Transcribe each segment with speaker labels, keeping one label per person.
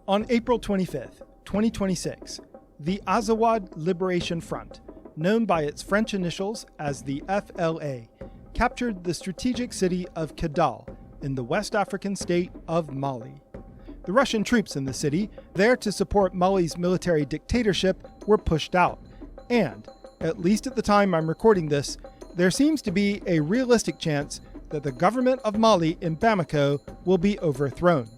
Speaker 1: On April 25th, 2026, the Azawad Liberation Front, known by its French initials as the FLA, captured the strategic city of Kidal in the West African state of Mali. The Russian troops in the city, there to support Mali's military dictatorship, were pushed out, and, at least at the time I'm recording this, there seems to be a realistic chance that the government of Mali in Bamako will be overthrown.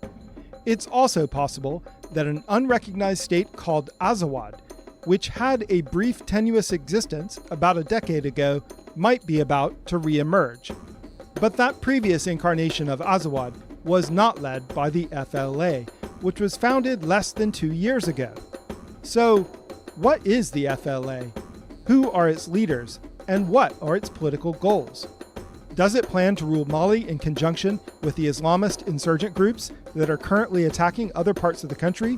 Speaker 1: It's also possible that an unrecognized state called Azawad, which had a brief tenuous existence about a decade ago, might be about to re-emerge. But that previous incarnation of Azawad was not led by the FLA, which was founded less than 2 years ago. So, what is the FLA? Who are its leaders? And what are its political goals? Does it plan to rule Mali in conjunction with the Islamist insurgent groups that are currently attacking other parts of the country?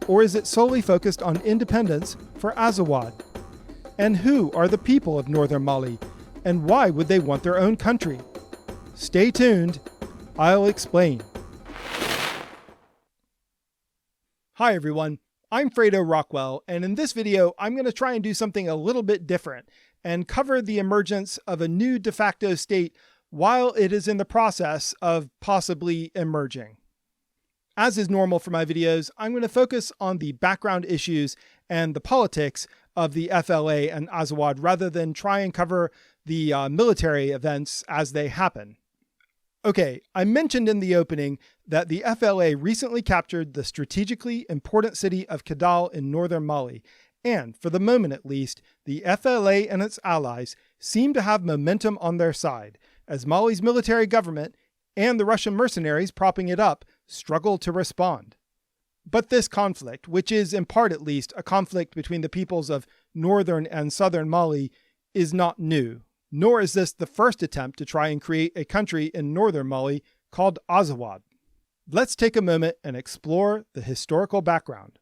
Speaker 1: Or is it solely focused on independence for Azawad? And who are the people of northern Mali? And why would they want their own country? Stay tuned, I'll explain. Hi everyone, I'm Fredo Rockwell, and in this video I'm going to try and do something a little bit different and cover the emergence of a new de facto state while it is in the process of possibly emerging. As is normal for my videos, I'm going to focus on the background issues and the politics of the FLA and Azawad rather than try and cover the military events as they happen. Okay, I mentioned in the opening that the FLA recently captured the strategically important city of Kidal in northern Mali, and for the moment at least, the FLA and its allies seem to have momentum on their side, as Mali's military government and the Russian mercenaries propping it up struggle to respond. But this conflict, which is in part at least a conflict between the peoples of northern and southern Mali, is not new. Nor is this the first attempt to try and create a country in northern Mali called Azawad. Let's take a moment and explore the historical background.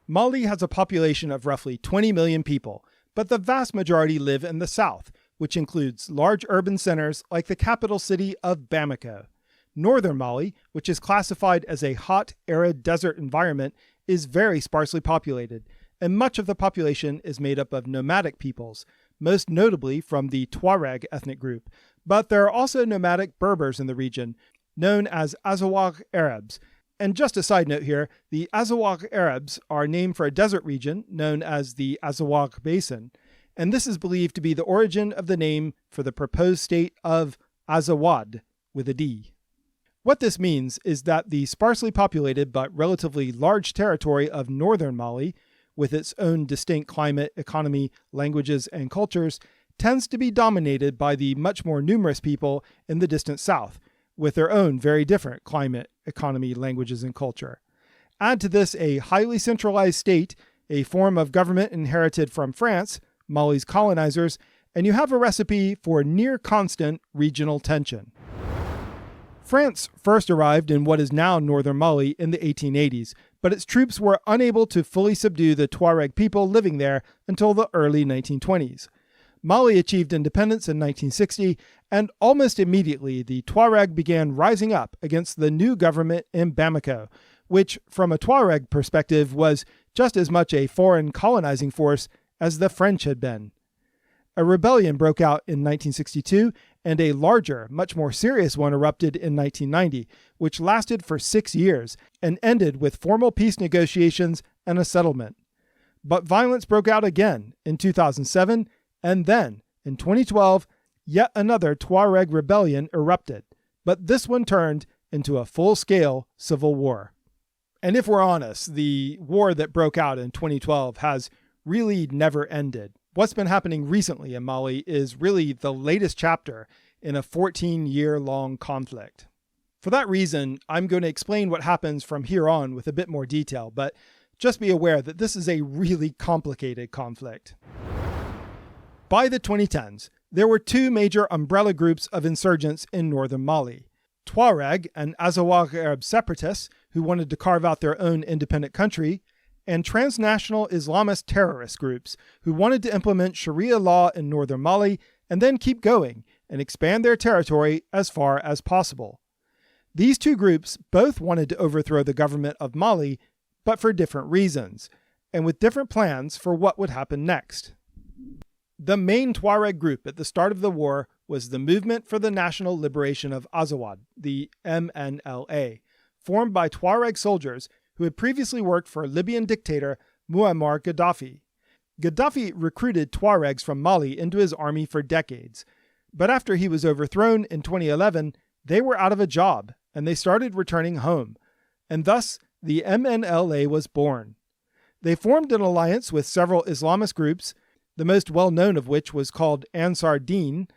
Speaker 1: Mali has a population of roughly 20 million people, but the vast majority live in the south, which includes large urban centers like the capital city of Bamako. Northern Mali, which is classified as a hot, arid desert environment, is very sparsely populated, and much of the population is made up of nomadic peoples, most notably from the Tuareg ethnic group. But there are also nomadic Berbers in the region, known as Azawad Arabs. And just a side note here, the Azawad Arabs are named for a desert region known as the Azawad Basin, and this is believed to be the origin of the name for the proposed state of Azawad, with a D. What this means is that the sparsely populated but relatively large territory of northern Mali, with its own distinct climate, economy, languages, and cultures, tends to be dominated by the much more numerous people in the distant south, with their own very different climate, economy, languages, and culture. Add to this a highly centralized state, a form of government inherited from France, Mali's colonizers, and you have a recipe for near constant regional tension. France first arrived in what is now northern Mali in the 1880s, but its troops were unable to fully subdue the Tuareg people living there until the early 1920s. Mali achieved independence in 1960, and almost immediately the Tuareg began rising up against the new government in Bamako, which, from a Tuareg perspective, was just as much a foreign colonizing force as the French had been. A rebellion broke out in 1962, and a larger, much more serious one erupted in 1990, which lasted for 6 years and ended with formal peace negotiations and a settlement. But violence broke out again in 2007, and then, in 2012, yet another Tuareg rebellion erupted, but this one turned into a full-scale civil war. And if we're honest, the war that broke out in 2012 has really never ended. What's been happening recently in Mali is really the latest chapter in a 14-year-long conflict. For that reason, I'm going to explain what happens from here on with a bit more detail, but just be aware that this is a really complicated conflict. By the 2010s, there were two major umbrella groups of insurgents in northern Mali: Tuareg and Azawad Arab separatists who wanted to carve out their own independent country, and transnational Islamist terrorist groups who wanted to implement Sharia law in northern Mali and then keep going and expand their territory as far as possible. These two groups both wanted to overthrow the government of Mali, but for different reasons, and with different plans for what would happen next. The main Tuareg group at the start of the war was the Movement for the National Liberation of Azawad, the MNLA, formed by Tuareg soldiers who had previously worked for Libyan dictator Muammar Gaddafi. Gaddafi recruited Tuaregs from Mali into his army for decades, but after he was overthrown in 2011, they were out of a job and they started returning home, and thus the MNLA was born. They formed an alliance with several Islamist groups, the most well-known of which was called Ansar Dine,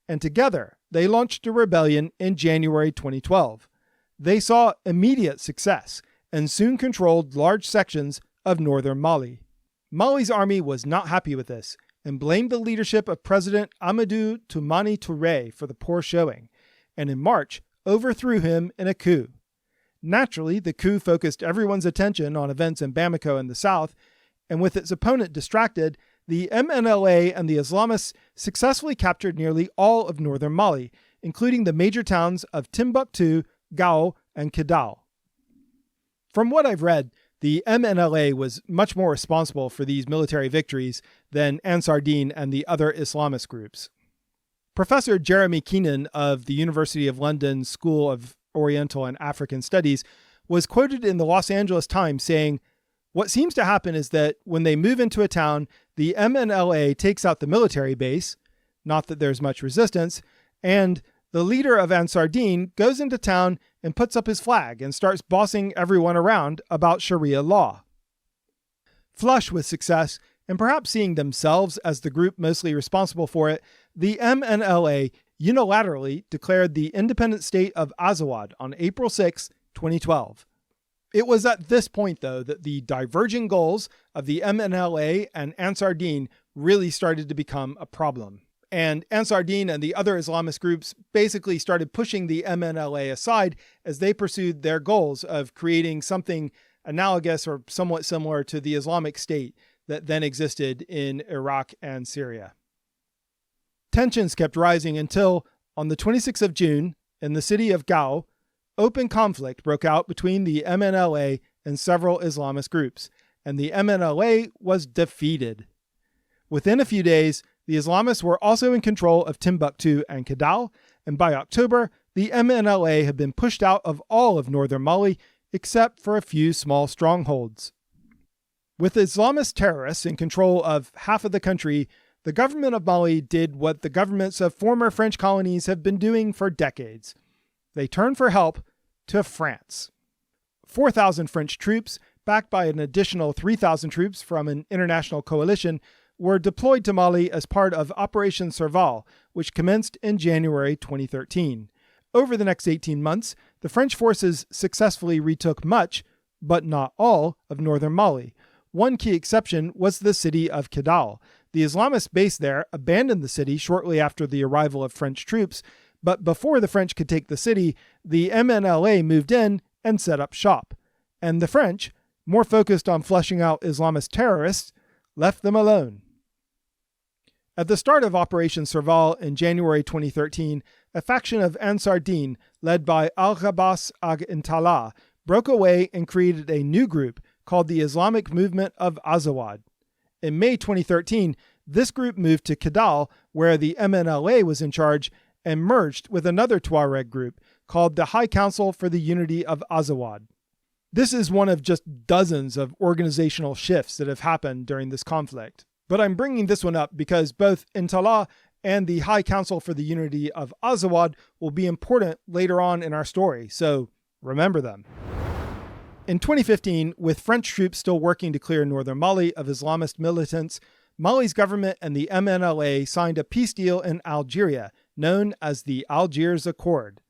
Speaker 1: and together they launched a rebellion in January 2012. They saw immediate success and soon controlled large sections of northern Mali. Mali's army was not happy with this and blamed the leadership of President Amadou Toumani Touré for the poor showing, and in March overthrew him in a coup. Naturally, the coup focused everyone's attention on events in Bamako in the south, and with its opponent distracted, the MNLA and the Islamists successfully captured nearly all of northern Mali, including the major towns of Timbuktu, Gao, and Kidal. From what I've read, the MNLA was much more responsible for these military victories than Ansar Dine and the other Islamist groups. Professor Jeremy Keenan of the University of London School of Oriental and African Studies was quoted in the Los Angeles Times saying, "What seems to happen is that when they move into a town, the MNLA takes out the military base, not that there's much resistance, and the leader of Ansar Dine goes into town and puts up his flag and starts bossing everyone around about Sharia law." Flush with success, and perhaps seeing themselves as the group mostly responsible for it, the MNLA unilaterally declared the independent state of Azawad on April 6, 2012. It was at this point, though, that the diverging goals of the MNLA and Ansar Dine really started to become a problem. And Ansar Dine and the other Islamist groups basically started pushing the MNLA aside as they pursued their goals of creating something analogous or somewhat similar to the Islamic State that then existed in Iraq and Syria. Tensions kept rising until, on the 26th of June, in the city of Gao, open conflict broke out between the MNLA and several Islamist groups, and the MNLA was defeated. Within a few days, the Islamists were also in control of Timbuktu and Kidal, and by October, the MNLA had been pushed out of all of northern Mali except for a few small strongholds. With Islamist terrorists in control of half of the country, the government of Mali did what the governments of former French colonies have been doing for decades. They turned for help to France. 4,000 French troops, backed by an additional 3,000 troops from an international coalition, were deployed to Mali as part of Operation Serval, which commenced in January 2013. Over the next 18 months, the French forces successfully retook much, but not all, of northern Mali. One key exception was the city of Kidal. The Islamist base there abandoned the city shortly after the arrival of French troops, but before the French could take the city, the MNLA moved in and set up shop. And the French, more focused on flushing out Islamist terrorists, left them alone. At the start of Operation Serval in January 2013, a faction of Ansar Dine, led by Al-Ghabas Ag-Intala, broke away and created a new group called the Islamic Movement of Azawad. In May 2013, this group moved to Kidal, where the MNLA was in charge, and merged with another Tuareg group called the High Council for the Unity of Azawad. This is one of just dozens of organizational shifts that have happened during this conflict. But I'm bringing this one up because both Intala and the High Council for the Unity of Azawad will be important later on in our story, so remember them. In 2015, with French troops still working to clear northern Mali of Islamist militants, Mali's government and the MNLA signed a peace deal in Algeria, known as the Algiers Accord.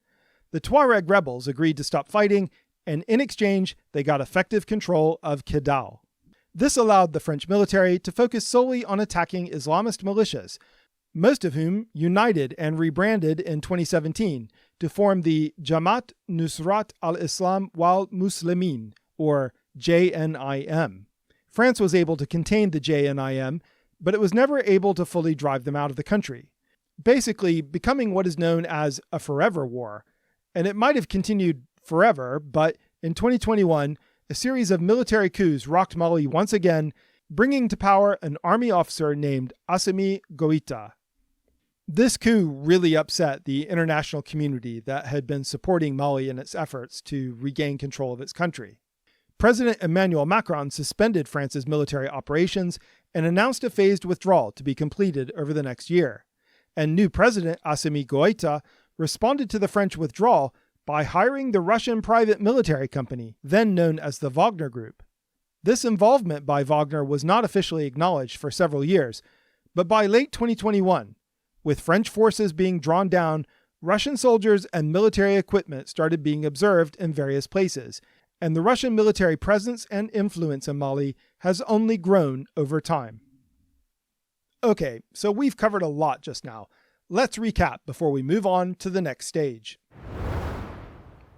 Speaker 1: The Tuareg rebels agreed to stop fighting, and in exchange, they got effective control of Kidal. This allowed the French military to focus solely on attacking Islamist militias, most of whom united and rebranded in 2017 to form the Jamaat Nusrat al-Islam wal Muslimin, or JNIM. France was able to contain the JNIM, but it was never able to fully drive them out of the country, basically becoming what is known as a forever war, and it might have continued forever, but in 2021, a series of military coups rocked Mali once again, bringing to power an army officer named Assimi Goïta. This coup really upset the international community that had been supporting Mali in its efforts to regain control of its country. President Emmanuel Macron suspended France's military operations and announced a phased withdrawal to be completed over the next year. And new President Assimi Goïta responded to the French withdrawal by hiring the Russian private military company, then known as the Wagner Group. This involvement by Wagner was not officially acknowledged for several years, but by late 2021, with French forces being drawn down, Russian soldiers and military equipment started being observed in various places, and the Russian military presence and influence in Mali has only grown over time. Okay, so we've covered a lot just now. Let's recap before we move on to the next stage.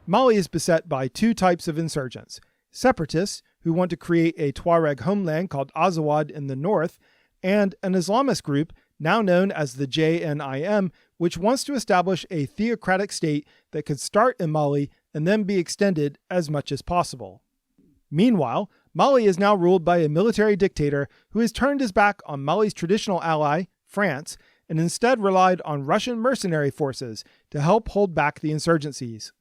Speaker 1: Mali is beset by two types of insurgents: separatists, who want to create a Tuareg homeland called Azawad in the north, and an Islamist group, now known as the JNIM, which wants to establish a theocratic state that could start in Mali and then be extended as much as possible. Meanwhile, Mali is now ruled by a military dictator who has turned his back on Mali's traditional ally, France, and instead relied on Russian mercenary forces to help hold back the insurgencies.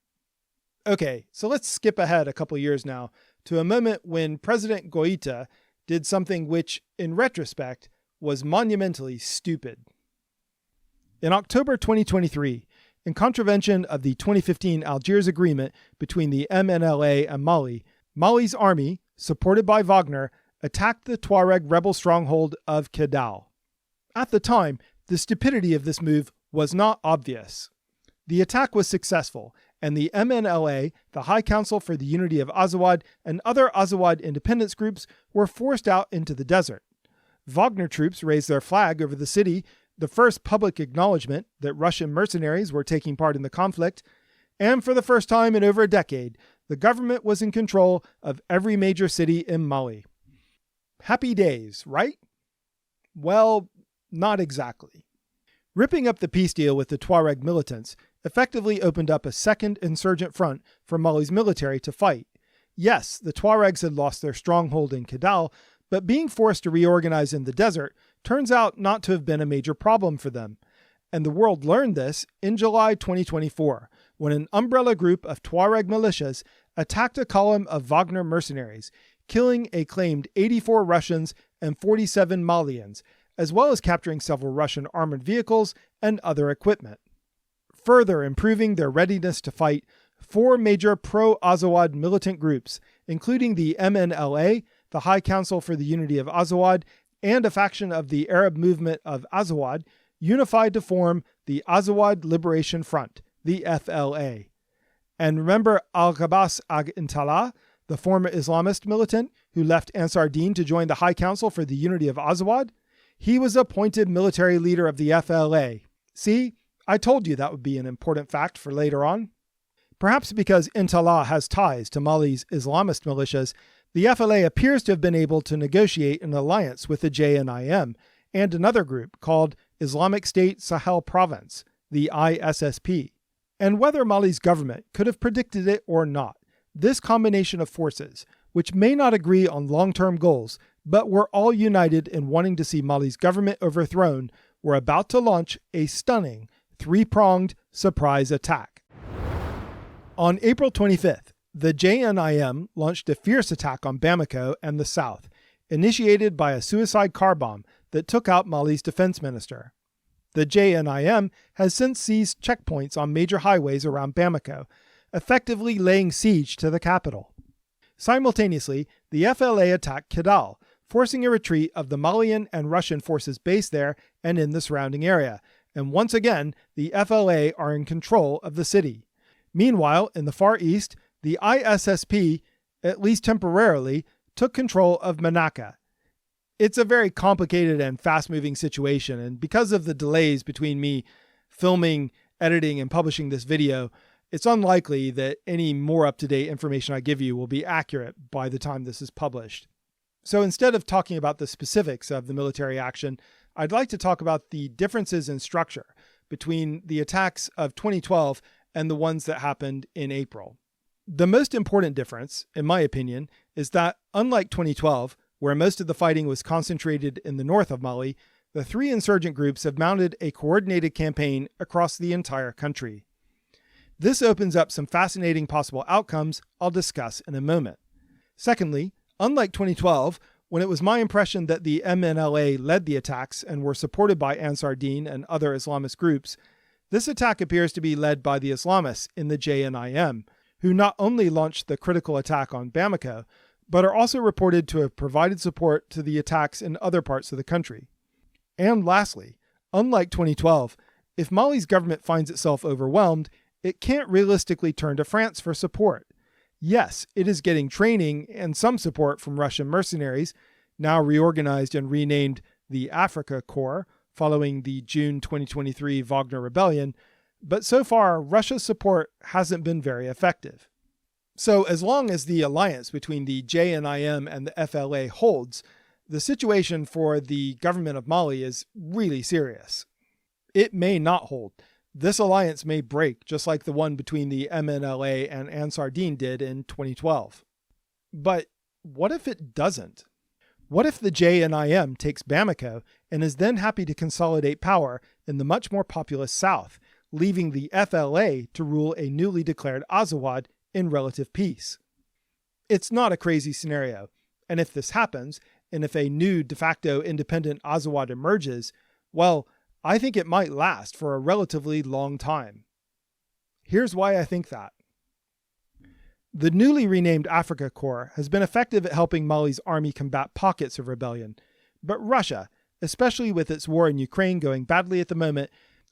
Speaker 1: Okay, so let's skip ahead a couple years now to a moment when President Goïta did something which, in retrospect, was monumentally stupid. In October 2023, in contravention of the 2015 Algiers Agreement between the MNLA and Mali, Mali's army, supported by Wagner, attacked the Tuareg rebel stronghold of Kidal. At the time, the stupidity of this move was not obvious. The attack was successful, and the MNLA, the High Council for the Unity of Azawad, and other Azawad independence groups were forced out into the desert. Wagner troops raised their flag over the city, the first public acknowledgement that Russian mercenaries were taking part in the conflict, and for the first time in over a decade, the government was in control of every major city in Mali. Happy days, right? Well, not exactly. Ripping up the peace deal with the Tuareg militants effectively opened up a second insurgent front for Mali's military to fight. Yes, the Tuaregs had lost their stronghold in Kidal, but being forced to reorganize in the desert turns out not to have been a major problem for them. And the world learned this in July 2024, when an umbrella group of Tuareg militias attacked a column of Wagner mercenaries, killing a claimed 84 Russians and 47 Malians, as well as capturing several Russian armored vehicles and other equipment. Further improving their readiness to fight, 4 major pro-Azawad militant groups, including the MNLA, the High Council for the Unity of Azawad, and a faction of the Arab Movement of Azawad, unified to form the Azawad Liberation Front, the FLA. And remember Al-Ghabas Ag-Intala, the former Islamist militant who left Ansar Dine to join the High Council for the Unity of Azawad? He was appointed military leader of the FLA. See, I told you that would be an important fact for later on. Perhaps because Intala has ties to Mali's Islamist militias, the FLA appears to have been able to negotiate an alliance with the JNIM and another group called Islamic State Sahel Province, the ISSP. And whether Mali's government could have predicted it or not, this combination of forces, which may not agree on long-term goals, but were all united in wanting to see Mali's government overthrown, were about to launch a stunning, three-pronged surprise attack. On April 25th, the JNIM launched a fierce attack on Bamako and the south, initiated by a suicide car bomb that took out Mali's defense minister. The JNIM has since seized checkpoints on major highways around Bamako, effectively laying siege to the capital. Simultaneously, the FLA attacked Kidal, forcing a retreat of the Malian and Russian forces based there and in the surrounding area, and once again, the FLA are in control of the city. Meanwhile, in the Far East, the ISSP, at least temporarily, took control of Manaka. It's a very complicated and fast-moving situation, and because of the delays between me filming, editing, and publishing this video, it's unlikely that any more up-to-date information I give you will be accurate by the time this is published. So instead of talking about the specifics of the military action, I'd like to talk about the differences in structure between the attacks of 2012 and the ones that happened in April. The most important difference, in my opinion, is that unlike 2012, where most of the fighting was concentrated in the north of Mali, the three insurgent groups have mounted a coordinated campaign across the entire country. This opens up some fascinating possible outcomes I'll discuss in a moment. Secondly, unlike 2012, when it was my impression that the MNLA led the attacks and were supported by Ansar Dine and other Islamist groups, this attack appears to be led by the Islamists in the JNIM, who not only launched the critical attack on Bamako, but are also reported to have provided support to the attacks in other parts of the country. And lastly, unlike 2012, if Mali's government finds itself overwhelmed, it can't realistically turn to France for support. Yes, it is getting training and some support from Russian mercenaries, now reorganized and renamed the Africa Corps following the June 2023 Wagner rebellion, but so far Russia's support hasn't been very effective. So as long as the alliance between the JNIM and the FLA holds, the situation for the government of Mali is really serious. It may not hold. This alliance may break, just like the one between the MNLA and Ansar Dine did in 2012. But what if it doesn't? What if the JNIM takes Bamako and is then happy to consolidate power in the much more populous south, leaving the FLA to rule a newly declared Azawad in relative peace? It's not a crazy scenario, and if this happens, and if a new de facto independent Azawad emerges, well, I think it might last for a relatively long time. Here's why I think that. The newly renamed Africa Corps has been effective at helping Mali's army combat pockets of rebellion, but Russia, especially with its war in Ukraine going badly at the moment,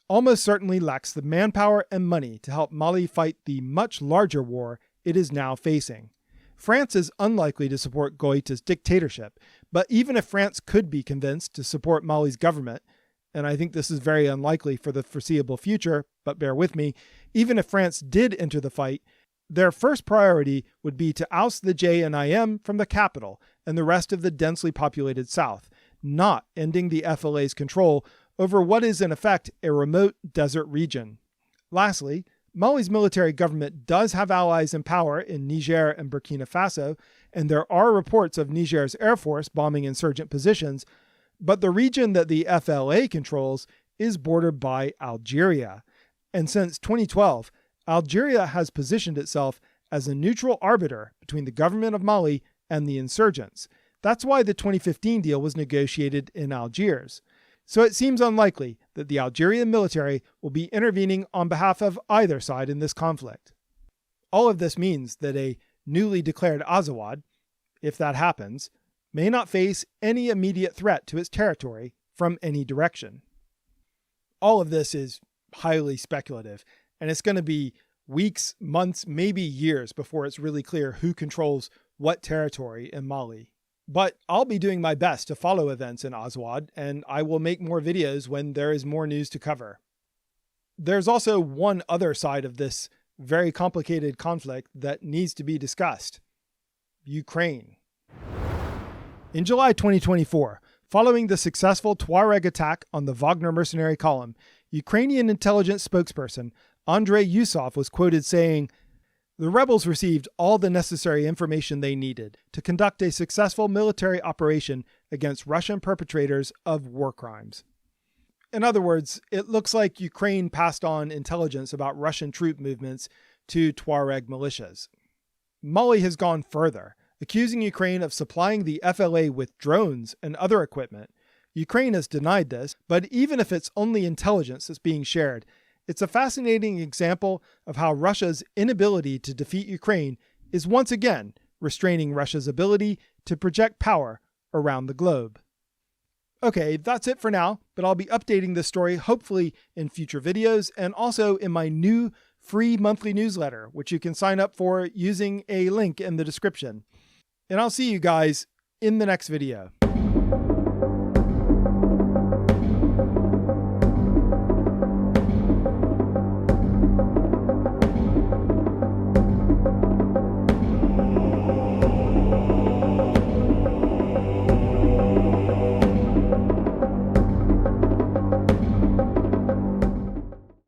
Speaker 1: almost certainly lacks the manpower and money to help Mali fight the much larger war it is now facing. France is unlikely to support Goïta's dictatorship, but even if France could be convinced to support Mali's government, and I think this is very unlikely for the foreseeable future, but bear with me, even if France did enter the fight, their first priority would be to oust the JNIM from the capital and the rest of the densely populated south, not ending the FLA's control over what is in effect a remote desert region. Lastly, Mali's military government does have allies in power in Niger and Burkina Faso, and there are reports of Niger's air force bombing insurgent positions, but the region that the FLA controls is bordered by Algeria. And since 2012, Algeria has positioned itself as a neutral arbiter between the government of Mali and the insurgents. That's why the 2015 deal was negotiated in Algiers. So it seems unlikely that the Algerian military will be intervening on behalf of either side in this conflict. All of this means that a newly declared Azawad, if that happens, may not face any immediate threat to its territory from any direction. All of this is highly speculative, and it's going to be weeks, months, maybe years before it's really clear who controls what territory in Mali. But I'll be doing my best to follow events in Azawad, and I will make more videos when there is more news to cover. There's also one other side of this very complicated conflict that needs to be discussed: Ukraine. In July 2024, following the successful Tuareg attack on the Wagner mercenary column, Ukrainian intelligence spokesperson Andrei Yusov was quoted saying, "The rebels received all the necessary information they needed to conduct a successful military operation against Russian perpetrators of war crimes." In other words, it looks like Ukraine passed on intelligence about Russian troop movements to Tuareg militias. Mali has gone further, accusing Ukraine of supplying the FLA with drones and other equipment. Ukraine has denied this, but even if it's only intelligence that's being shared, it's a fascinating example of how Russia's inability to defeat Ukraine is once again restraining Russia's ability to project power around the globe. Okay, that's it for now, but I'll be updating this story hopefully in future videos and also in my new free monthly newsletter, which you can sign up for using a link in the description. And I'll see you guys in the next video.